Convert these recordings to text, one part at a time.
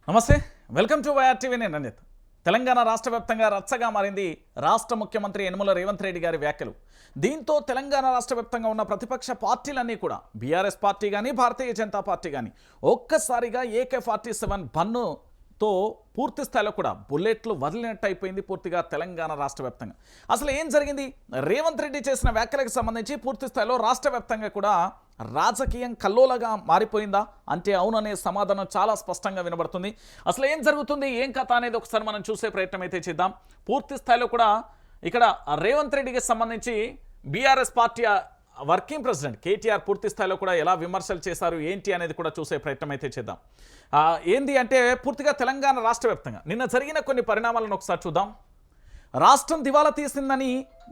నమస్తే, welcome to YR TV. నేను రంజిత్. తెలంగాణ రాష్ట్ర వ్యాప్తంగా రచ్చగా మారింది రాష్ట్ర ముఖ్యమంత్రి యనమల రేవంత్ రెడ్డి గారి వ్యాఖ్యలు. దీంతో తెలంగాణ రాష్ట్ర వ్యాప్తంగా ఉన్న ప్రతిపక్ష పార్టీలన్నీ కూడా బీఆర్ఎస్ పార్టీ కానీ భారతీయ జనతా పార్టీ కానీ ఒక్కసారిగా AK-47 బన్నుతో పూర్తి స్థాయిలో కూడా బుల్లెట్లు వదిలినట్టు అయిపోయింది పూర్తిగా తెలంగాణ రాష్ట్ర వ్యాప్తంగా. అసలు ఏం జరిగింది? రేవంత్ రెడ్డి చేసిన వ్యాఖ్యలకు సంబంధించి పూర్తి స్థాయిలో రాష్ట్ర వ్యాప్తంగా కూడా రాజకీయం కల్లోలగా మారిపోయిందా అంటే అవుననే సమాధానం చాలా స్పష్టంగా వినబడుతుంది. అసలు ఏం జరుగుతుంది, ఏం కథ అనేది ఒకసారి మనం చూసే ప్రయత్నం అయితే చేద్దాం. పూర్తి స్థాయిలో కూడా ఇక్కడ రేవంత్ రెడ్డికి సంబంధించి BRS party working president KTR పూర్తి స్థాయిలో కూడా ఎలా విమర్శలు చేశారు ఏంటి అనేది కూడా చూసే ప్రయత్నం అయితే చేద్దాం. ఏంది అంటే పూర్తిగా తెలంగాణ రాష్ట్ర వ్యాప్తంగా నిన్న జరిగిన కొన్ని పరిణామాలను ఒకసారి చూద్దాం. రాష్ట్రం దివాలా తీసిందని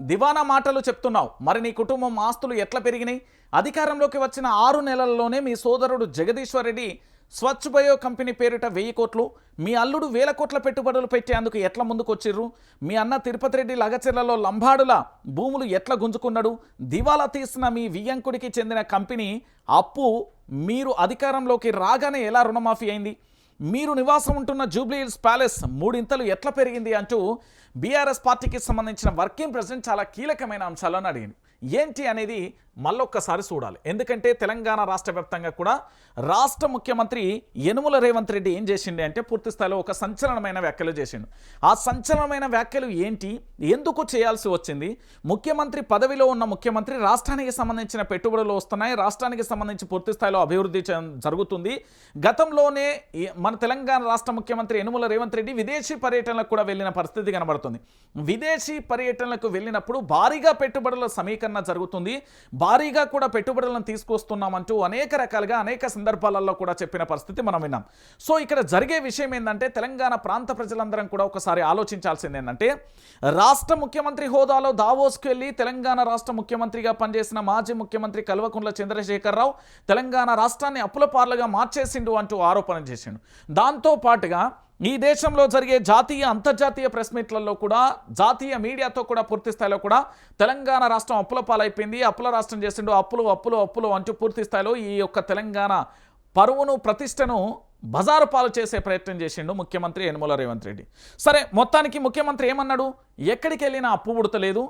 దివానా మాటలు చెప్తున్నావు, మరి నీ కుటుంబం ఆస్తులు ఎట్లా పెరిగినాయి? అధికారంలోకి వచ్చిన 6 నెలల్లోనే మీ సోదరుడు జగదీశ్వర్ రెడ్డి స్వచ్ఛ బయో కంపెనీ పేరిట 1000 కోట్లు, మీ అల్లుడు 1000 కోట్ల పెట్టుబడులు పెట్టేందుకు ఎట్లా ముందుకొచ్చిర్రు? మీ అన్న తిరుపతి రెడ్డి లగచెర్లలో లంబాడుల భూములు ఎట్లా గుంజుకున్నాడు? దివాలా తీసిన మీ వియ్యంకుడికి చెందిన కంపెనీ అప్పు మీరు అధికారంలోకి రాగానే ఎలా రుణమాఫీ అయింది? మీరు నివాసం ఉంటున్న జూబ్లీ హిల్స్ ప్యాలెస్ 3 ఇంతలు ఎట్లా పెరిగింది అంటూ బీఆర్ఎస్ పార్టీకి సంబంధించిన వర్కింగ్ ప్రెసిడెంట్ చాలా కీలకమైన అంశాలను అడిగింది. ఏంటి అనేది మళ్ళొక్కసారి చూడాలి. ఎందుకంటే తెలంగాణ రాష్ట్ర వ్యాప్తంగా కూడా రాష్ట్ర ముఖ్యమంత్రి యనమల రేవంత్ రెడ్డి ఏం చేసిండే అంటే పూర్తి స్థాయిలో ఒక సంచలనమైన వ్యాఖ్యలు చేసిండు. ఆ సంచలనమైన వ్యాఖ్యలు ఏంటి, ఎందుకు చేయాల్సి వచ్చింది? ముఖ్యమంత్రి పదవిలో ఉన్న ముఖ్యమంత్రి రాష్ట్రానికి సంబంధించిన పెట్టుబడులు వస్తున్నాయి, రాష్ట్రానికి సంబంధించి పూర్తి స్థాయిలో అభివృద్ధి జరుగుతుంది. గతంలోనే మన తెలంగాణ రాష్ట్ర ముఖ్యమంత్రి యనమల రేవంత్ రెడ్డి విదేశీ పర్యటనలకు కూడా వెళ్ళిన పరిస్థితి కనబడుతుంది. విదేశీ పర్యటనలకు వెళ్ళినప్పుడు భారీగా పెట్టుబడుల సమీకరణ జరుగుతుంది, భారీగా కూడా పెట్టుబడులను తీసుకొస్తున్నామంటూ అనేక రకాలుగా అనేక సందర్భాలలో కూడా చెప్పిన పరిస్థితి మనం విన్నాం. సో ఇక్కడ జరిగే విషయం ఏంటంటే తెలంగాణ ప్రాంత ప్రజలందరం కూడా ఒకసారి ఆలోచించాల్సింది ఏంటంటే రాష్ట్ర ముఖ్యమంత్రి హోదాలో దావోస్కు వెళ్ళి తెలంగాణ రాష్ట్ర ముఖ్యమంత్రిగా పనిచేసిన మాజీ ముఖ్యమంత్రి కల్వకుంట్ల చంద్రశేఖరరావు తెలంగాణ రాష్ట్రాన్ని అప్పుల పార్లుగా మార్చేసిండు అంటూ ఆరోపణ చేసిండు. దాంతో పాటుగా ఈ దేశంలో జరిగే జాతీయ అంతర్జాతీయ ప్రెస్ మీట్లలో కూడా జాతీయ మీడియాతో కూడా పూర్తి స్థాయిలో కూడా తెలంగాణ రాష్ట్రం అప్పుల పాలైపోయింది, అప్పుల రాష్ట్రం చేసిండు, అప్పులు అప్పులు అప్పులు అంటూ పూర్తి స్థాయిలో ఈ యొక్క తెలంగాణ పరువును ప్రతిష్టను బజారు పాలు చేసే ప్రయత్నం చేసిండు ముఖ్యమంత్రి యనమల రేవంత్ రెడ్డి. సరే, మొత్తానికి ముఖ్యమంత్రి ఏమన్నాడు? ఎక్కడికి వెళ్ళినా అప్పు పుడతలేదు,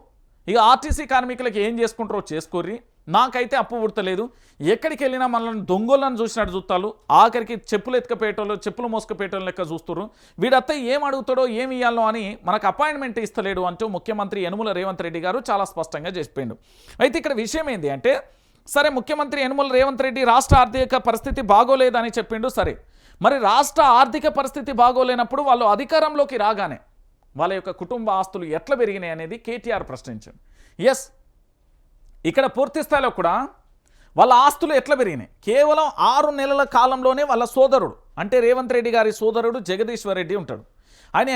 ఇక ఆర్టీసీ కార్మికులకి ఏం చేసుకుంటారో చేసుకోర్రి, నాకైతే అప్పు పుడతలేదు, ఎక్కడికి వెళ్ళినా మనల్ని దొంగోళ్ళని చూసినట్టు చూస్తాలు, ఆఖరికి చెప్పులు ఎత్తుకపోయేటోళ్ళు చెప్పులు మోసుకపోయేటోళ్ళు లెక్క చూస్తున్నారు, వీడత్త ఏం అడుగుతాడో ఏమి ఇవ్వాలో అని మనకు అపాయింట్మెంట్ ఇస్తలేడు అంటూ ముఖ్యమంత్రి యనమల రేవంత్ రెడ్డి గారు చాలా స్పష్టంగా చెప్పాడు. అయితే ఇక్కడ విషయం ఏంటి అంటే సరే, ముఖ్యమంత్రి యనమల రేవంత్ రెడ్డి రాష్ట్ర ఆర్థిక పరిస్థితి బాగోలేదని చెప్పిండు. సరే, మరి రాష్ట్ర ఆర్థిక పరిస్థితి బాగోలేనప్పుడు వాళ్ళు అధికారంలోకి రాగానే వాళ్ళ యొక్క కుటుంబ ఆస్తులు ఎట్లా పెరిగినాయి అనేది కేటీఆర్ ప్రశ్నించాడు. ఎస్, ఇక్కడ పూర్తి స్థాయిలో కూడా వాళ్ళ ఆస్తులు ఎట్లా పెరిగినాయి? కేవలం 6 నెలల కాలంలోనే వాళ్ళ సోదరుడు అంటే రేవంత్ రెడ్డి గారి సోదరుడు జగదీశ్వర్ రెడ్డి ఉంటాడు. ఆయన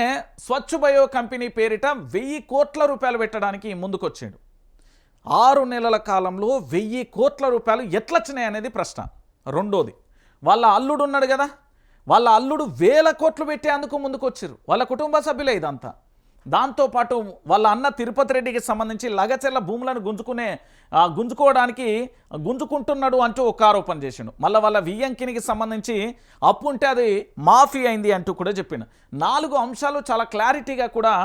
స్వచ్ఛ బయో కంపెనీ పేరిట 1000 కోట్ల రూపాయలు పెట్టడానికి ముందుకొచ్చాడు. 6 నెలల కాలంలో 1000 కోట్ల రూపాయలు ఎట్లా వచ్చినాయి అనేది ప్రశ్న. రెండోది, వాళ్ళ అల్లుడు ఉన్నాడు కదా, వాళ్ళ అల్లుడు 1000 కోట్లు పెట్టేందుకు ముందుకు వచ్చారు, వాళ్ళ కుటుంబ సభ్యులే ఇదంతా. దాంతోపాటు వాళ్ళ అన్న తిరుపతి రెడ్డికి సంబంధించి లగచెర్ల భూములను గుంజుకోవడానికి గుంజుకుంటున్నాడు అంటూ ఒక ఆరోపణ చేసిండు. మళ్ళీ వాళ్ళ వియ్యంకినికి సంబంధించి అప్పు ఉంటే అది మాఫీ అయింది అంటూ కూడా చెప్పిండు. 4 అంశాలు చాలా క్లారిటీగా కూడా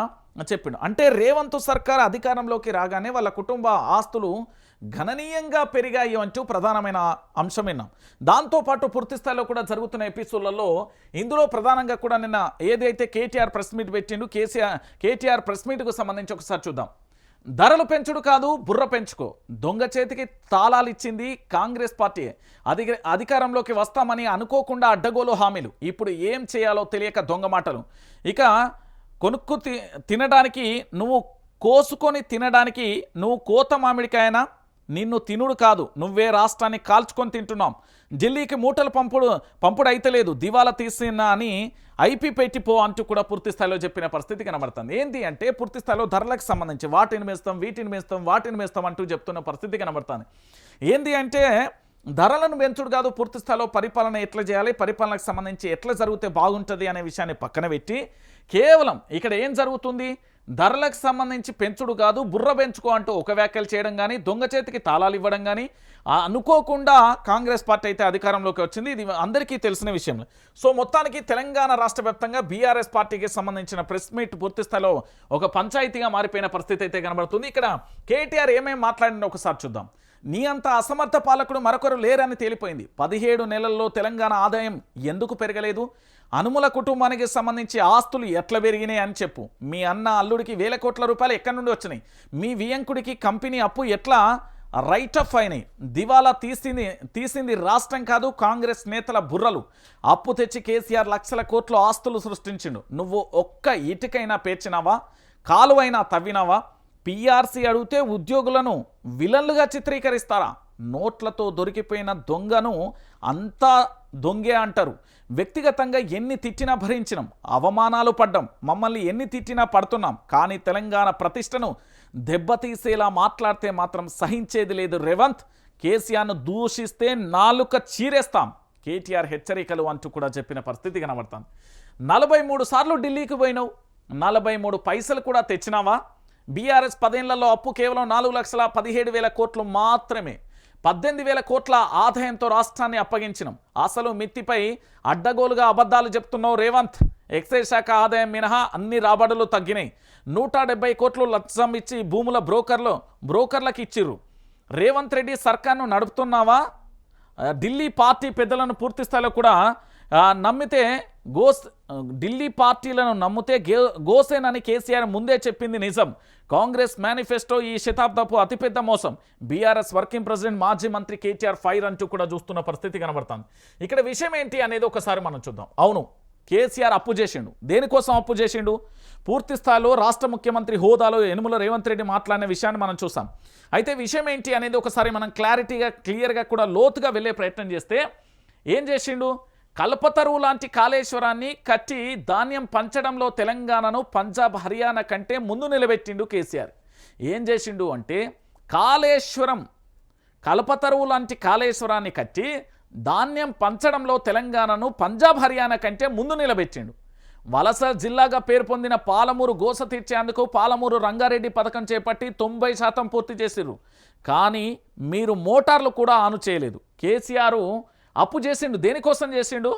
చెప్పిండు. అంటే రేవంత్ సర్కార్ అధికారంలోకి రాగానే వాళ్ళ కుటుంబ ఆస్తులు గణనీయంగా పెరిగాయి అంటూ ప్రధానమైన అంశం విన్నాం. దాంతోపాటు పూర్తి స్థాయిలో కూడా జరుగుతున్న ఎపిసోడ్లలో ఇందులో ప్రధానంగా కూడా నిన్న ఏదైతే కేటీఆర్ ప్రెస్ మీట్ పెట్టిండు, కేటీఆర్ ప్రెస్ మీట్కు సంబంధించి ఒకసారి చూద్దాం. ధరలు పెంచుడు కాదు, బుర్ర పెంచుకో, దొంగ చేతికి తాళాలు ఇచ్చింది కాంగ్రెస్ పార్టీ. అధికారంలోకి వస్తామని అనుకోకుండా అడ్డగోలు హామీలు, ఇప్పుడు ఏం చేయాలో తెలియక దొంగ మాటలు. ఇక కొనుక్కు తినడానికి నువ్వు కోసుకొని తినడానికి నువ్వు కోత మామిడికాయనా? నిన్ను తినుడు కాదు, నువ్వే రాష్ట్రాన్ని కాల్చుకొని తింటున్నాం. ఢిల్లీకి మూటలు పంపుడు అయితలేదు, దివాలా తీసిన అని ఐపీ పెట్టిపో అంటూ కూడా పూర్తి స్థాయిలో చెప్పిన పరిస్థితి కనబడుతుంది. ఏంటి అంటే పూర్తి స్థాయిలో ధరలకు సంబంధించి వాటిని మేస్తాం వీటిని మేస్తాం వాటిని మేస్తాం అంటూ చెప్తున్న పరిస్థితి కనబడుతుంది. ఏంటి అంటే ధరలను పెంచుడు కాదు, పూర్తి స్థాయిలో పరిపాలన ఎట్లా చేయాలి, పరిపాలనకు సంబంధించి ఎట్లా జరిగితే బాగుంటుంది అనే విషయాన్ని పక్కన పెట్టి కేవలం ఇక్కడ ఏం జరుగుతుంది, ధరలకు సంబంధించి పెంచుడు కాదు బుర్ర పెంచుకో అంటూ ఒక వ్యాఖ్యలు చేయడం కానీ, దొంగ చేతికి తాళాలు ఇవ్వడం కానీ, అనుకోకుండా కాంగ్రెస్ పార్టీ అయితే అధికారంలోకి వచ్చింది. ఇది అందరికీ తెలిసిన విషయం. సో మొత్తానికి తెలంగాణ రాష్ట్ర వ్యాప్తంగా బీఆర్ఎస్ పార్టీకి సంబంధించిన ప్రెస్ మీట్ పూర్తి స్థాయిలో ఒక పంచాయతీగా మారిపోయిన పరిస్థితి అయితే కనబడుతుంది. ఇక్కడ కేటీఆర్ ఏమేమి మాట్లాడిందో ఒకసారి చూద్దాం. నీ అంత అసమర్థ పాలకుడు మరొకరు లేరని తేలిపోయింది. 17 నెలల్లో తెలంగాణ ఆదాయం ఎందుకు పెరగలేదు, అనుముల కుటుంబానికి సంబంధించి ఆస్తులు ఎట్లా పెరిగినాయి అని చెప్పు. మీ అన్న అల్లుడికి వేల కోట్ల రూపాయలు ఎక్కడి నుండి వచ్చినాయి, మీ వియంకుడికి కంపెనీ అప్పు ఎట్లా రైట్ ఆఫ్ అయినాయి, దివాలా తీసింది రాష్ట్రం కాదు కాంగ్రెస్ నేతల బుర్రలు, అప్పు తెచ్చి కేసీఆర్ లక్షల కోట్ల ఆస్తులు సృష్టించిండు, నువ్వు ఒక్క ఇటుకైనా పేర్చినావా, కాలువైనా తవ్వినావా, పీఆర్సీ అడిగితే ఉద్యోగులను విలన్లుగా చిత్రీకరిస్తారా, నోట్లతో దొరికిపోయిన దొంగను అంతా దొంగే అంటారు, వ్యక్తిగతంగా ఎన్ని తిట్టినా భరించినాం, అవమానాలు పడ్డాం, మమ్మల్ని ఎన్ని తిట్టినా పడుతున్నాం, కానీ తెలంగాణ ప్రతిష్టను దెబ్బతీసేలా మాట్లాడితే మాత్రం సహించేది లేదు రేవంత్, కేసీఆర్ను దూషిస్తే నాలుక చీరేస్తాం, కేటీఆర్ హెచ్చరికలు అంటూ కూడా చెప్పిన పరిస్థితి కనబడుతుంది. 43 సార్లు ఢిల్లీకి పోయినావు, 43 పైసలు కూడా తెచ్చినావా, బీఆర్ఎస్ 10 ఏళ్లలో అప్పు కేవలం 4,17,000 కోట్లు మాత్రమే, 18,000 కోట్ల ఆదాయంతో రాష్ట్రాన్ని అప్పగించినాం, అసలు మిత్తిపై అడ్డగోలుగా అబద్ధాలు చెప్తున్నావు రేవంత్, ఎక్సైజ్ శాఖ ఆదాయం మినహా అన్ని రాబడులు తగ్గినాయి, 170 కోట్లు లక్షం ఇచ్చి భూముల బ్రోకర్లకు ఇచ్చిర్రు, రేవంత్ రెడ్డి సర్కార్ను నడుపుతున్నావా, ఢిల్లీ పార్టీ పెద్దలను పూర్తి స్థాయిలో కూడా నమ్మితే ఢిల్లీ పార్టీలను నమ్మితే గోసేనని కేసీఆర్ ముందే చెప్పింది నిజం, కాంగ్రెస్ మేనిఫెస్టో ఈ శతాబ్దపు అతిపెద్ద మోసం, బీఆర్ఎస్ వర్కింగ్ ప్రెసిడెంట్ మాజీ మంత్రి కేటీఆర్ ఫైర్ అంటూ కూడా చూస్తున్న పరిస్థితి కనబడుతుంది. ఇక్కడ విషయం ఏంటి అనేది ఒకసారి మనం చూద్దాం. అవును, కేసీఆర్ అప్పు చేసిండు. దేనికోసం అప్పు చేసిండు, పూర్తి స్థాయిలో రాష్ట్ర ముఖ్యమంత్రి హోదాలో యనుమల రేవంత్ రెడ్డి మాట్లాడిన విషయాన్ని మనం చూసాం. అయితే విషయం ఏంటి అనేది ఒకసారి మనం క్లియర్గా కూడా లోతుగా వెళ్ళే ప్రయత్నం చేస్తే ఏం చేసిండు, కల్పతరువు లాంటి కాళేశ్వరాన్ని కట్టి ధాన్యం పంచడంలో తెలంగాణను పంజాబ్ హర్యానా కంటే ముందు నిలబెట్టిండు కేసీఆర్. ఏం చేసిండు అంటే కల్పతరువు లాంటి కాళేశ్వరాన్ని కట్టి ధాన్యం పంచడంలో తెలంగాణను పంజాబ్ హర్యానా కంటే ముందు నిలబెట్టిండు. వలస జిల్లాగా పేరు పొందిన పాలమూరు గోస తీర్చేందుకు పాలమూరు రంగారెడ్డి పథకం చేపట్టి 90% పూర్తి చేసిర్రు, కానీ మీరు మోటార్లు కూడా ఆను చేయలేదు. కేసీఆర్ అప్పు చేసిండు. దేనికోసం చేసిండు,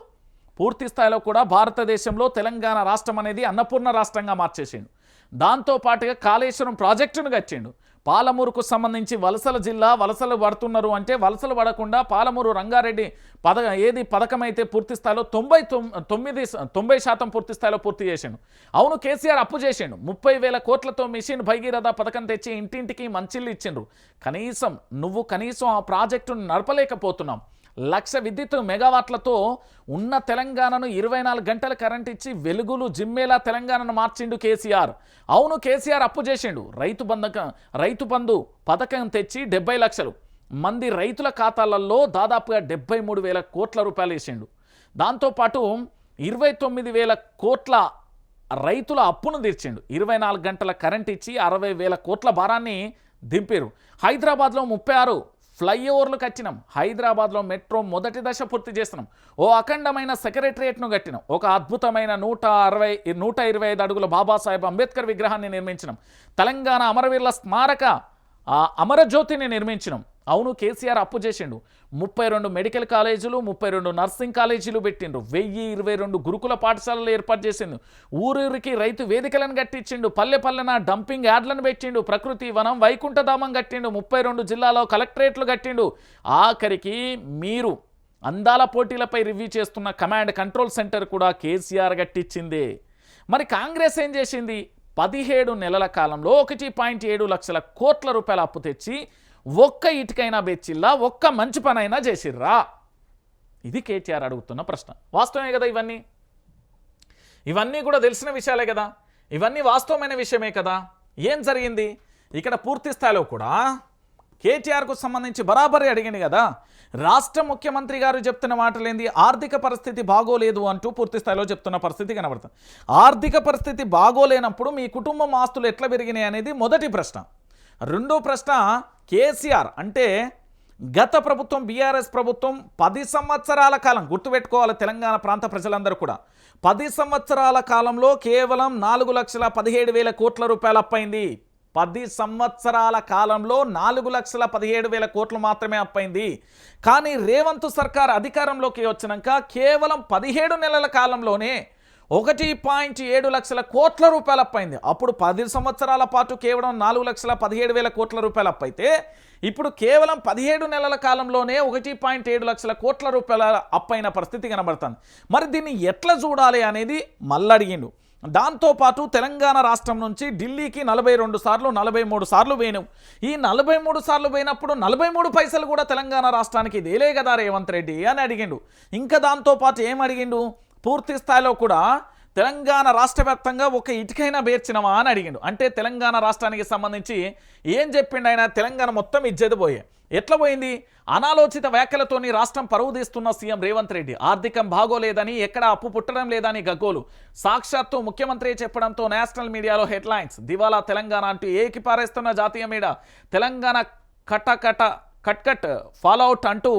పూర్తి స్థాయిలో కూడా భారతదేశంలో తెలంగాణ రాష్ట్రం అనేది అన్నపూర్ణ రాష్ట్రంగా మార్చేసిండు. దాంతోపాటుగా కాళేశ్వరం ప్రాజెక్టును కట్టిండు. పాలమూరుకు సంబంధించి వలసలు పడుతున్నారు అంటే వలసలు పడకుండా పాలమూరు రంగారెడ్డి పథకం అయితే పూర్తి స్థాయిలో 90% పూర్తి స్థాయిలో పూర్తి చేసిండు. అవును, కేసీఆర్ అప్పు చేసిండు. 30,000 కోట్లతో మిషన్ భగీరథ పథకం తెచ్చి ఇంటింటికి మంచిళ్ళు ఇచ్చిండ్రు. కనీసం ఆ ప్రాజెక్టును నడపలేకపోతున్నాం. 1,00,000 విద్యుత్ మెగావాట్లతో ఉన్న తెలంగాణను 24 గంటల కరెంట్ ఇచ్చి వెలుగులు జిమ్మేలా తెలంగాణను మార్చిండు కేసీఆర్. అవును, కేసీఆర్ అప్పు చేసిండు. రైతు బంధు పథకం తెచ్చి 70 లక్షలు మంది రైతుల ఖాతాలలో దాదాపుగా 73,000 కోట్ల రూపాయలు వేసిండు. దాంతోపాటు 29,000 కోట్ల రైతుల అప్పును తీర్చిండు. 24 గంటల కరెంట్ ఇచ్చి 60,000 కోట్ల భారాన్ని దింపారు. హైదరాబాద్లో 36 ఫ్లైఓవర్లు కట్టినాం. హైదరాబాద్లో మెట్రో మొదటి దశ పూర్తి చేస్తున్నాం. ఓ అఖండమైన సెక్రటరియట్ను కట్టినాం. ఒక అద్భుతమైన 125 అడుగుల బాబాసాహెబ్ అంబేద్కర్ విగ్రహాన్ని నిర్మించినాం. తెలంగాణ అమరవీరుల స్మారక అమరజ్యోతిని నిర్మించినాం. అవును, కేసీఆర్ అప్పు చేసిండు. 32 మెడికల్ కాలేజీలు, 32 నర్సింగ్ కాలేజీలు పెట్టిండు. 1022 గురుకుల పాఠశాలలు ఏర్పాటు చేసిండు. ఊరూరికి రైతు వేదికలను కట్టించిండు. పల్లెన డంపింగ్ యార్డ్లను పెట్టిండు. ప్రకృతి వనం వైకుంఠధామం కట్టిండు. 32 జిల్లాలో కలెక్టరేట్లు కట్టిండు. ఆఖరికి మీరు అందాల పోటీలపై రివ్యూ చేస్తున్న కమాండ్ కంట్రోల్ సెంటర్ కూడా కేసీఆర్ కట్టించిందే. మరి కాంగ్రెస్ ఏం చేసింది, 17 నెలల కాలంలో 1.7 లక్షల కోట్ల రూపాయల అప్పు తెచ్చి ఒక్క ఇటుకైనా బెచ్చిల్లా, ఒక్క మంచి పనైనా చేసిర్రా? ఇది కేటీఆర్ అడుగుతున్న ప్రశ్న. వాస్తవమే కదా ఇవన్నీ కూడా తెలిసిన విషయాలే కదా, ఇవన్నీ వాస్తవమైన విషయమే కదా. ఏం జరిగింది ఇక్కడ పూర్తి స్థాయిలో కూడా కేటీఆర్కు సంబంధించి బరాబరి అడిగింది కదా. రాష్ట్ర ముఖ్యమంత్రి గారు చెప్తున్న మాటలేంది, ఆర్థిక పరిస్థితి బాగోలేదు అంటూ పూర్తి స్థాయిలో చెప్తున్న పరిస్థితి కనబడుతుంది. ఆర్థిక పరిస్థితి బాగోలేనప్పుడు మీ కుటుంబం ఆస్తులు ఎట్లా పెరిగినాయి అనేది మొదటి ప్రశ్న. రెండో ప్రశ్న, కేసీఆర్ అంటే గత ప్రభుత్వం బీఆర్ఎస్ ప్రభుత్వం 10 సంవత్సరాల కాలం గుర్తుపెట్టుకోవాలి తెలంగాణ ప్రాంత ప్రజలందరూ కూడా 10 సంవత్సరాల కాలంలో కేవలం 4,17,000 కోట్ల రూపాయలు అప్పైంది. 10 సంవత్సరాల కాలంలో 4,17,000 కోట్లు మాత్రమే అప్పైంది. కానీ రేవంత్ సర్కార్ అధికారంలోకి వచ్చినాక కేవలం 17 నెలల కాలంలోనే 1.7 లక్షల కోట్ల రూపాయలు అప్పైంది. అప్పుడు 10 సంవత్సరాల పాటు కేవలం 4,17,000 కోట్ల రూపాయలు అప్పైతే ఇప్పుడు కేవలం 17 నెలల కాలంలోనే 1.7 లక్షల కోట్ల రూపాయల అప్పైన పరిస్థితి కనబడుతుంది. మరి దీన్ని ఎట్లా చూడాలి అనేది మళ్ళీ అడిగిండు. దాంతోపాటు తెలంగాణ రాష్ట్రం నుంచి ఢిల్లీకి 42 సార్లు 43 సార్లు పోయినాం. ఈ 43 సార్లు పోయినప్పుడు 43 పైసలు కూడా తెలంగాణ రాష్ట్రానికి ఇదేలే కదా రేవంత్ రెడ్డి అని అడిగిండు. ఇంకా దాంతోపాటు ఏం అడిగిండు, పూర్తి స్థాయిలో కూడా తెలంగాణ రాష్ట్ర వ్యాప్తంగా ఒక ఇటుకైనా పేర్చినవా అని అడిగిండు. అంటే తెలంగాణ రాష్ట్రానికి సంబంధించి ఏం చెప్పిండు ఆయన, తెలంగాణ మొత్తం ఇజ్జత పోయే. ఎట్లా పోయింది, అనాలోచిత వ్యాఖ్యలతోని రాష్ట్రం పరువు తీస్తున్న సీఎం రేవంత్ రెడ్డి. ఆర్థికం బాగోలేదని, ఎక్కడ అప్పు పుట్టడం లేదని గగ్గోలు. సాక్షాత్తు ముఖ్యమంత్రి చెప్పడంతో నేషనల్ మీడియాలో హెడ్లైన్స్. దివాలా తెలంగాణ అంటూ ఏకిపారేస్తున్న జాతీయ మీడియా. తెలంగాణ కట్ ఫాలోఅవుట్ అంటూ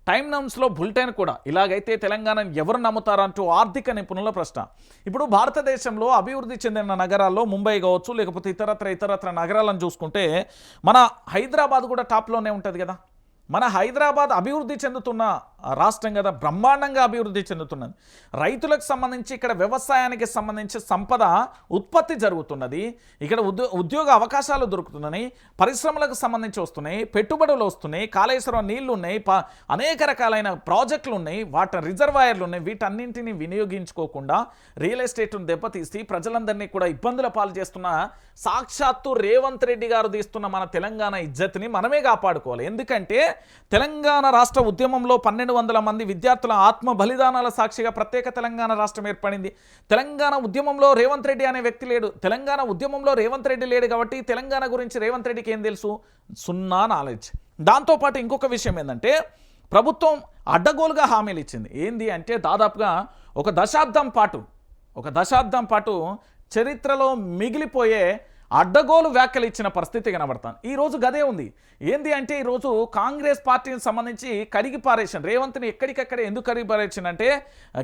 టైమ్ నౌన్స్లో బులెటిన్ కూడా. ఇలాగైతే తెలంగాణను ఎవరు నమ్ముతారంటూ ఆర్థిక నిపుణుల ప్రశ్న. ఇప్పుడు భారతదేశంలో అభివృద్ధి చెందిన నగరాల్లో ముంబై కావచ్చు, లేకపోతే ఇతరత్ర నగరాలను చూసుకుంటే మన హైదరాబాద్ కూడా టాప్లోనే ఉంటుంది కదా. మన హైదరాబాద్ అభివృద్ధి చెందుతున్న రాష్ట్రం కదా, బ్రహ్మాండంగా అభివృద్ధి చెందుతున్నది. రైతులకు సంబంధించి ఇక్కడ వ్యవసాయానికి సంబంధించి సంపద ఉత్పత్తి జరుగుతున్నది. ఇక్కడ ఉద్యోగ అవకాశాలు దొరుకుతున్నాయి, పరిశ్రమలకు సంబంధించి వస్తున్నాయి, పెట్టుబడులు వస్తున్నాయి, కాళేశ్వరం నీళ్లు ఉన్నాయి, అనేక రకాలైన ప్రాజెక్టులు ఉన్నాయి, వాటర్ రిజర్వాయర్లు ఉన్నాయి. వీటన్నింటినీ వినియోగించుకోకుండా రియల్ ఎస్టేట్ను దెబ్బతీసి ప్రజలందరినీ కూడా ఇబ్బందుల పాలు చేస్తున్న సాక్షాత్తు రేవంత్ రెడ్డి గారు తీస్తున్న మన తెలంగాణ ఇజ్జత్ని మనమే కాపాడుకోవాలి. ఎందుకంటే తెలంగాణ రాష్ట్ర ఉద్యమంలో 1,200 మంది విద్యార్థుల ఆత్మ బలిదానాల సాక్షిగా ప్రత్యేక తెలంగాణ రాష్ట్రం ఏర్పడింది. తెలంగాణ ఉద్యమంలో రేవంత్ రెడ్డి అనే వ్యక్తి లేడు. తెలంగాణ ఉద్యమంలో రేవంత్ రెడ్డి లేడు కాబట్టి తెలంగాణ గురించి రేవంత్ రెడ్డికి ఏం తెలుసు, సున్నా నాలెడ్జ్. దాంతోపాటు ఇంకొక విషయం ఏంటంటే ప్రభుత్వం అడ్డగోలుగా హామీలు ఇచ్చింది. ఏంది అంటే దాదాపుగా ఒక దశాబ్దం పాటు చరిత్రలో మిగిలిపోయే అడ్డగోలు వ్యాఖ్యలు ఇచ్చిన పరిస్థితి కనబడతాను. ఈరోజు గదే ఉంది. ఏంది అంటే ఈరోజు కాంగ్రెస్ పార్టీకి సంబంధించి కడిగి పారేషన్. రేవంత్ని ఎక్కడికక్కడ ఎందుకు కడిగి పారేషన్ అంటే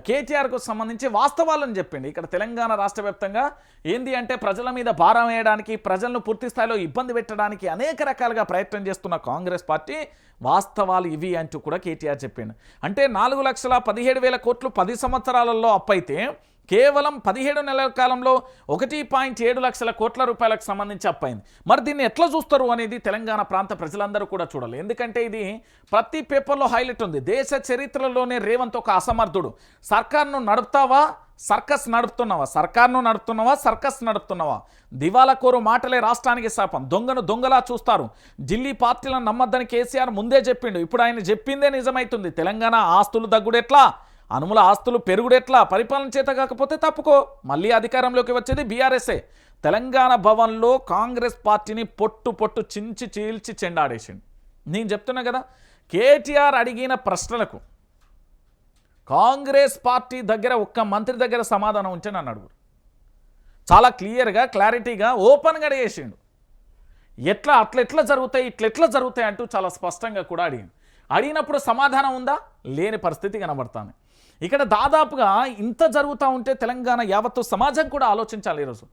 కేటీఆర్కు సంబంధించి వాస్తవాలను చెప్పింది. ఇక్కడ తెలంగాణ రాష్ట్ర వ్యాప్తంగా ఏంది అంటే ప్రజల మీద భారం వేయడానికి, ప్రజలను పూర్తి స్థాయిలో ఇబ్బంది పెట్టడానికి అనేక రకాలుగా ప్రయత్నం చేస్తున్న కాంగ్రెస్ పార్టీ వాస్తవాలు ఇవి అంటూ కూడా కేటీఆర్ చెప్పిండు. అంటే 4,17,000 కోట్లు 10 సంవత్సరాలలో అప్పైతే కేవలం 17 నెలల కాలంలో 1.7 లక్షల కోట్ల రూపాయలకు సంబంధించి అప్పైంది. మరి దీన్ని ఎట్లా చూస్తారు అనేది తెలంగాణ ప్రాంత ప్రజలందరూ కూడా చూడాలి. ఎందుకంటే ఇది ప్రతి పేపర్లో హైలైట్ ఉంది. దేశ చరిత్రలోనే రేవంత్ ఒక అసమర్థుడు. సర్కార్ను నడుపుతావా, సర్కస్ నడుపుతున్నావా, సర్కస్ నడుపుతున్నావా? దివాలాకోరు మాటలే రాష్ట్రానికి శాపం. దొంగను దొంగలా చూస్తారు. ఢిల్లీ పార్టీలను నమ్మద్దని కేసీఆర్ ముందే చెప్పిండు. ఇప్పుడు ఆయన చెప్పిందే నిజమైతుంది. తెలంగాణ ఆస్తులు దగ్గుడెట్లా, అనుముల ఆస్తులు పెరుగుడెట్లా, పరిపాలన చేత కాకపోతే తప్పుకో, మళ్ళీ అధికారంలోకి వచ్చేది బీఆర్ఎస్ఏ. తెలంగాణ భవన్లో కాంగ్రెస్ పార్టీని పొట్టు చించి చీల్చి చెండాడేసిండు. నేను చెప్తున్నా కదా, కేటీఆర్ అడిగిన ప్రశ్నలకు కాంగ్రెస్ పార్టీ దగ్గర ఒక్క మంత్రి దగ్గర సమాధానం ఉంటే నన్ను అడుగురు. చాలా క్లియర్గా, క్లారిటీగా, ఓపెన్గా అడిగేసిండు. అట్లెట్లా జరుగుతాయి, ఇట్లెట్లా జరుగుతాయి అంటూ చాలా స్పష్టంగా కూడా అడిగినప్పుడు సమాధానం ఉందా, లేని పరిస్థితి కనబడుతుంది. ఇక్కడ దాదాపుగా ఇంత జరుగుతూ ఉంటే తెలంగాణ యావత్తు సమాజం కూడా ఆలోచించాలి. ఈరోజు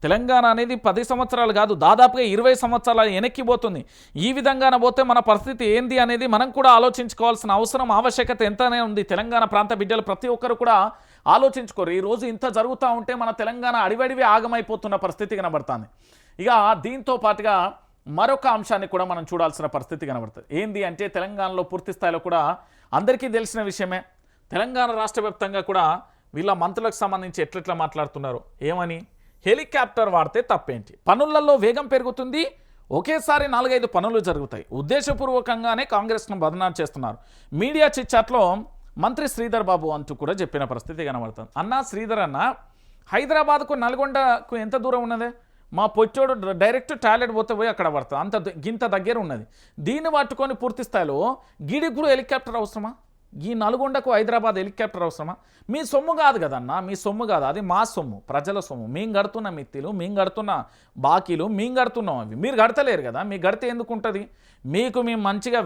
తెలంగాణ అనేది 10 సంవత్సరాలు కాదు, దాదాపుగా 20 సంవత్సరాలు వెనక్కిపోతుంది. ఈ విధంగానే పోతే మన పరిస్థితి ఏంది అనేది మనం కూడా ఆలోచించుకోవాల్సిన అవసరం, ఆవశ్యకత ఎంతనే ఉంది. తెలంగాణ ప్రాంత బిడ్డలు ప్రతి ఒక్కరు కూడా ఆలోచించుకోరు. ఈరోజు ఇంత జరుగుతూ ఉంటే మన తెలంగాణ అడివడివి ఆగమైపోతున్న పరిస్థితి కనబడుతుంది. ఇక దీంతో పాటుగా మరొక అంశాన్ని కూడా మనం చూడాల్సిన పరిస్థితి కనబడుతుంది. ఏంది అంటే తెలంగాణలో పూర్తి స్థాయిలో కూడా అందరికీ తెలిసిన విషయమే. తెలంగాణ రాష్ట్ర వ్యాప్తంగా కూడా వీళ్ళ మంత్రులకు సంబంధించి ఎట్లెట్లా మాట్లాడుతున్నారు. ఏమని, హెలికాప్టర్ వాడితే తప్పేంటి, పనులలో వేగం పెరుగుతుంది, ఒకేసారి 4-5 పనులు జరుగుతాయి, ఉద్దేశపూర్వకంగానే కాంగ్రెస్ను బదనాం చేస్తున్నారు. మీడియా చిట్చాట్లో మంత్రి శ్రీధర్ బాబు అంటూ కూడా చెప్పిన పరిస్థితి కనబడుతుంది. అన్న శ్రీధర్ అన్న, హైదరాబాద్కు నల్గొండకు ఎంత దూరం ఉన్నదే, మా పొచ్చోడు డైరెక్ట్ టాయిలెట్ పోయి అక్కడ పడుతుంది, గింత దగ్గర ఉన్నది. దీన్ని పట్టుకొని పూర్తి స్థాయిలో గిడికి కూడా హెలికాప్టర్ అవసరమా? ఈ నల్గొండకు హైదరాబాద్ హెలికాప్టర్ అవసరమా? మీ సొమ్ము కాదు కదన్నా, మీ సొమ్ము కాదు, అది మా సొమ్ము, ప్రజల సొమ్ము. మేము కడుతున్న మిత్తిలు, మేము కడుతున్న బాకీలు, మేము కడుతున్నాం. అవి మీరు కడతలేరు కదా, మీకు కడితే ఎందుకు ఉంటుంది? మీకు మేము మంచిగా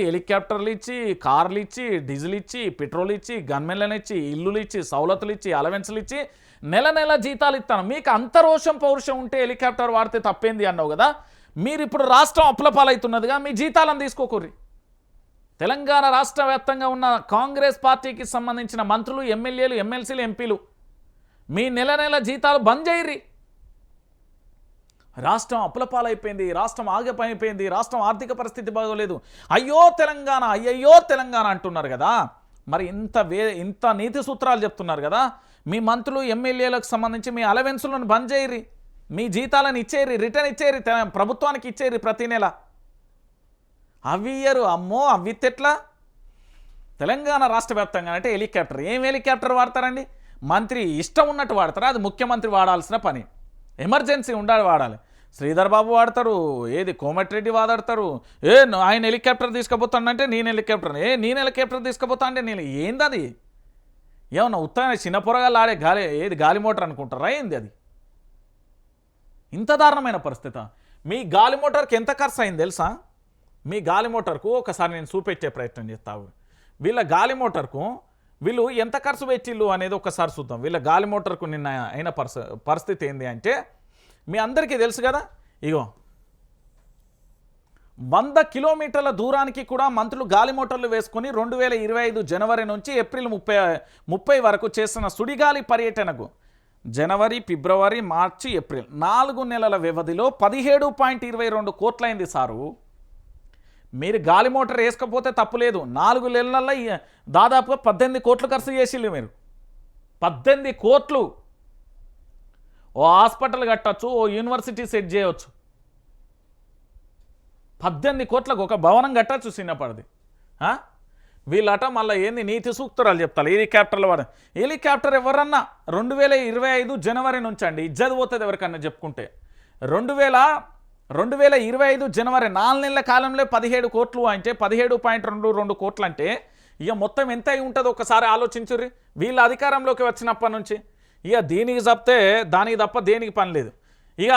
హెలికాప్టర్లు ఇచ్చి, కార్లు ఇచ్చి, డీజిల్ ఇచ్చి, పెట్రోల్ ఇచ్చి, గన్మెన్లను ఇచ్చి, ఇల్లులు ఇచ్చి, సౌలతులు ఇచ్చి, అలవెన్సులు ఇచ్చి, నెల నెల జీతాలు ఇస్తాను. మీకు అంత రోషం పౌరుషం ఉంటే హెలికాప్టర్ వాడితే తప్పేంది అన్నావు కదా. మీరు ఇప్పుడు రాష్ట్రం అప్పుల పాలవుతున్నదిగా, మీ జీతాలను తీసుకోకూర్రి. తెలంగాణ రాష్ట్ర వ్యాప్తంగా ఉన్న కాంగ్రెస్ పార్టీకి సంబంధించిన మంత్రులు, ఎమ్మెల్యేలు, ఎమ్మెల్సీలు, ఎంపీలు మీ నెల నెల జీతాలు బంద్ చేయరి. రాష్ట్రం అప్పుల పాలైపోయింది, రాష్ట్రం ఆగిపోయిపోయింది, రాష్ట్రం ఆర్థిక పరిస్థితి బాగోలేదు, అయ్యో తెలంగాణ, అయ్యయ్యో తెలంగాణ అంటున్నారు కదా. మరి ఇంత నీతి సూత్రాలు చెప్తున్నారు కదా. మీ మంత్రులు, ఎమ్మెల్యేలకు సంబంధించి మీ అలవెన్సులను బంద్ చేయరి, మీ జీతాలను ఇచ్చేయరి, రిటర్న్ ఇచ్చేయరి, ప్రభుత్వానికి ఇచ్చేయరి ప్రతి నెల. అవి ఇయ్యరు. అమ్మో, అవి ఎట్లా? తెలంగాణ రాష్ట్ర వ్యాప్తంగా అంటే హెలికాప్టర్. ఏం హెలికాప్టర్ వాడతారండి? మంత్రి ఇష్టం ఉన్నట్టు వాడతారా? అది ముఖ్యమంత్రి వాడాల్సిన పని. ఎమర్జెన్సీ ఉండాలి వాడాలి. శ్రీధర్ బాబు వాడతారు, కోమటిరెడ్డి వాడతారు. ఆయన హెలికాప్టర్ తీసుకుపోతానంటే నేను హెలికాప్టర్ తీసుకుపోతా అంటే నేను ఏంది? ఏమన్నా ఉత్తరాయణ చిన్న పొరగాలు ఆడే గాలి మోటార్ అనుకుంటారా ఏంది అది? ఇంత దారుణమైన పరిస్థితి. మీ గాలి మోటార్కి ఎంత ఖర్చు అయింది తెలుసా? మీ గాలి మోటార్కు ఒకసారి నేను చూపెట్టే ప్రయత్నం చేస్తావు. వీళ్ళ గాలి మోటార్కు వీళ్ళు ఎంత ఖర్చు పెట్టిల్లు అనేది ఒకసారి చూద్దాం. వీళ్ళ గాలి మోటార్కు నిన్న అయిన పరిస్థితి ఏంది అంటే మీ అందరికీ తెలుసు కదా. ఇగో 100 కిలోమీటర్ల దూరానికి కూడా మంత్రులు గాలి మోటార్లు వేసుకొని 2025 జనవరి నుంచి ఏప్రిల్ 30 వరకు చేసిన సుడిగాలి పర్యటనకు జనవరి, ఫిబ్రవరి, మార్చి, ఏప్రిల్ 4 నెలల వ్యవధిలో 17.22 కోట్లయింది సారు. మీరు గాలి మోటార్ వేసుకపోతే తప్పులేదు. 4 నెలల్లో దాదాపుగా 18 కోట్లు ఖర్చు చేసిల్లు మీరు. 18 కోట్లు. ఓ హాస్పిటల్ కట్టచ్చు, ఓ యూనివర్సిటీ సెట్ చేయవచ్చు. 18 కోట్లకు ఒక భవనం కట్టచ్చు చిన్నప్పటిది. వీళ్ళట మళ్ళీ ఏంది నీతి సూక్తురాలు చెప్తారు. హెలికాప్టర్లు వాడు. హెలికాప్టర్ ఎవరన్నా 2025 జనవరి నుంచి అండి ఇజ్జత్ పోతుంది ఎవరికన్నా చెప్పుకుంటే. 2025 జనవరి 4 నెలల కాలంలో 17 కోట్లు అంటే 17.22 కోట్లు అంటే ఇక మొత్తం ఎంత అయి ఉంటుందో ఒకసారి ఆలోచించుర్రి. వీళ్ళ అధికారంలోకి వచ్చినప్పటి నుంచి ఇక దీనికి చెప్తే దానికి తప్ప దేనికి పని లేదు. ఇక